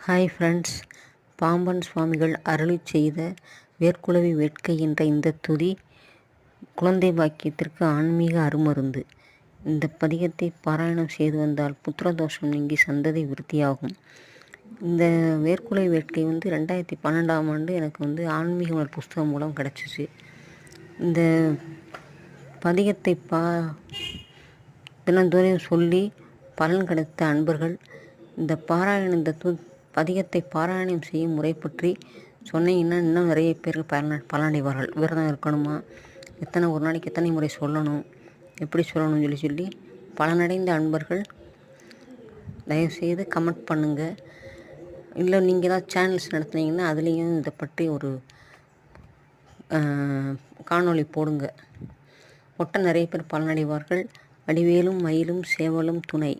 Hi friends, Pamban சுவாமிகள் அருளிச் செய்த வேர்க்குழவி வேட்கை என்ற இந்த துதி குழந்தை பாக்கியத்திற்கு ஆன்மீக அருமருந்து. இந்த பதிகத்தை பாராயணம் செய்து வந்தால் புத்திரதோஷம் நீங்கி சந்ததி விருத்தியாகும். இந்த வேர்க்குழவி வேட்கை 2012ஆம் ஆண்டு எனக்கு ஆன்மீக மலர் புஸ்தகம் மூலம் கிடச்சிச்சு. இந்த பதிகத்தை தினந்தோறும் சொல்லி பலன் கிடைத்த அன்பர்கள் இந்த பதிகத்தை பாராயணம் செய்யும் முறை பற்றி சொன்னீங்கன்னா இன்னும் நிறைய பேர் பலனடைவார்கள். விரதம் இருக்கணுமா, ஒரு நாளைக்கு எத்தனை முறை சொல்லணும், எப்படி சொல்லணும்னு சொல்லி பலனடைந்த அன்பர்கள் தயவுசெய்து கமெண்ட் பண்ணுங்கள். இல்லை நீங்கள் ஏதாவது சேனல்ஸ் நடத்துனீங்கன்னா அதுலேயும் இதை பற்றி ஒரு காணொளி போடுங்க. நிறைய பேர் பலனடைவார்கள். வடிவேலும் மயிலும் சேவலும் துணை.